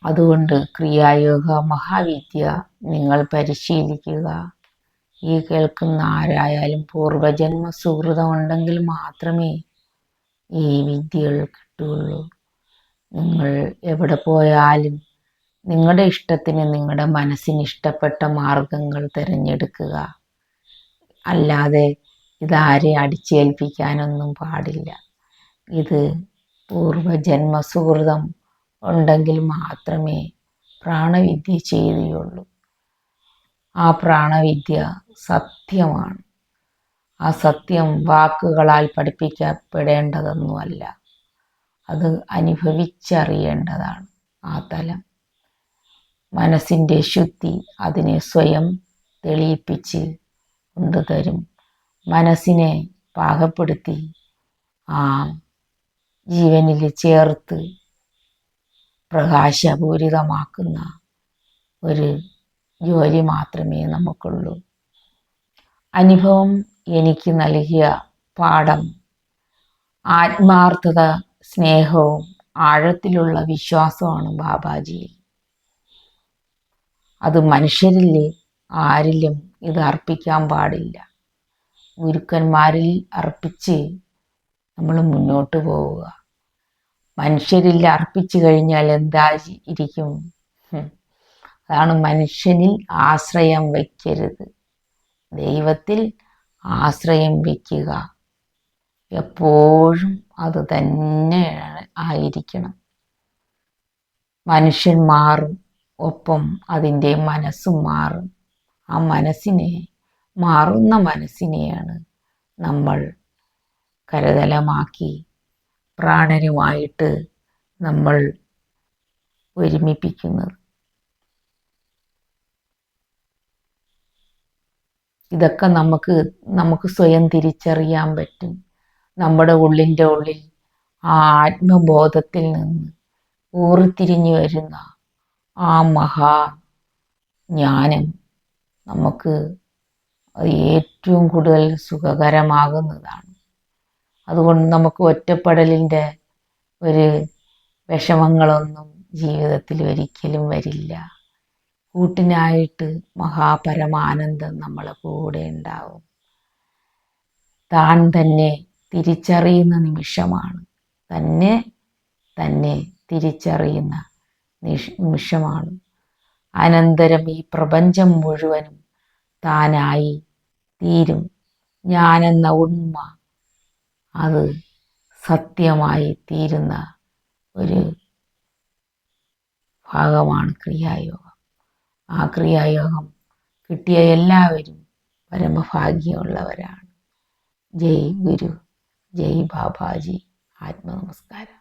അതുകൊണ്ട് ക്രിയായോഗ മഹാവിദ്യ നിങ്ങൾ പരിശീലിക്കുക. ഈ കേൾക്കുന്ന ആരായാലും പൂർവജന്മ സുഹൃതം ഉണ്ടെങ്കിൽ മാത്രമേ ഈ വിദ്യകൾ കിട്ടുകയുള്ളൂ. നിങ്ങൾ എവിടെ പോയാലും നിങ്ങളുടെ ഇഷ്ടത്തിന്, നിങ്ങളുടെ മനസ്സിന് ഇഷ്ടപ്പെട്ട മാർഗങ്ങൾ തിരഞ്ഞെടുക്കുക. അല്ലാതെ ഇതാരെ അടിച്ചേൽപ്പിക്കാനൊന്നും പാടില്ല. ഇത് പൂർവജന്മ സുഹൃതം ഉണ്ടെങ്കിൽ മാത്രമേ പ്രാണവിദ്യ ചെയ്യുകയുള്ളൂ. ആ പ്രാണവിദ്യ സത്യമാണ്. ആ സത്യം വാക്കുകളാൽ പഠിപ്പിക്കപ്പെടേണ്ടതൊന്നുമല്ല. അത് അനുഭവിച്ചറിയേണ്ടതാണ്. ആ തലം മനസ്സിൻ്റെ ശുദ്ധി അതിനെ സ്വയം തെളിയിപ്പിച്ച് കൊണ്ടുതരും. മനസ്സിനെ പാകപ്പെടുത്തി ആ ജീവനിൽ ചേർത്ത് പ്രകാശപൂരിതമാക്കുന്ന ഒരു ജോലി മാത്രമേ നമുക്കുള്ളൂ. അനുഭവം എനിക്ക് നൽകിയ പാഠം ആത്മാർത്ഥത, സ്നേഹവും ആഴത്തിലുള്ള വിശ്വാസമാണ് ബാബാജിയിൽ. അത് മനുഷ്യരിൽ ആരിലും ഇത് അർപ്പിക്കാൻ പാടില്ല. ഗുരുക്കന്മാരിൽ അർപ്പിച്ച് നമ്മൾ മുന്നോട്ട് പോവുക. മനുഷ്യരിൽ അർപ്പിച്ചു കഴിഞ്ഞാൽ എന്താ ഇരിക്കും? അതാണ് മനുഷ്യനിൽ ആശ്രയം വയ്ക്കരുത്, ദൈവത്തിൽ ആശ്രയം വയ്ക്കുക. എപ്പോഴും അത് തന്നെ ആയിരിക്കണം. മനുഷ്യൻ മാറും, ഒപ്പം അതിൻ്റെ മനസ്സും മാറും. ആ മാറുന്ന മനസ്സിനെയാണ് നമ്മൾ കരതലമാക്കി പ്രാണനുമായിട്ട് നമ്മൾ ഒരുമിപ്പിക്കുന്നത്. ഇതൊക്കെ നമുക്ക് സ്വയം തിരിച്ചറിയാൻ പറ്റും. നമ്മുടെ ഉള്ളിൻ്റെ ഉള്ളിൽ ആ ആത്മബോധത്തിൽ നിന്ന് ഊറിത്തിരിഞ്ഞു വരുന്ന ആ ജ്ഞാനം നമുക്ക് അത് ഏറ്റവും കൂടുതൽ സുഖകരമാകുന്നതാണ്. അതുകൊണ്ട് നമുക്ക് ഒറ്റപ്പെടലിൻ്റെ ഒരു വിഷമങ്ങളൊന്നും ജീവിതത്തിൽ ഒരിക്കലും വരില്ല. കൂട്ടിനായിട്ട് മഹാപരമാനന്ദം നമ്മളെ കൂടെ ഉണ്ടാവും. താൻ തന്നെ തിരിച്ചറിയുന്ന നിമിഷമാണ്. തന്നെ തിരിച്ചറിയുന്ന നിമിഷമാണ്. അനന്തരം ഈ പ്രപഞ്ചം മുഴുവനും താനായി തീരും. ഞാനെന്ന ഉണ്മ അത് സത്യമായി തീരുന്ന ഒരു ഭാഗമാണ് ക്രിയായോഗം. ആ ക്രിയായോഗം കിട്ടിയ എല്ലാവരും പരമഭാഗ്യമുള്ളവരാണ്. ജയ് ഗുരു, ജയ് ബാബാജി. ആത്മനമസ്കാരം.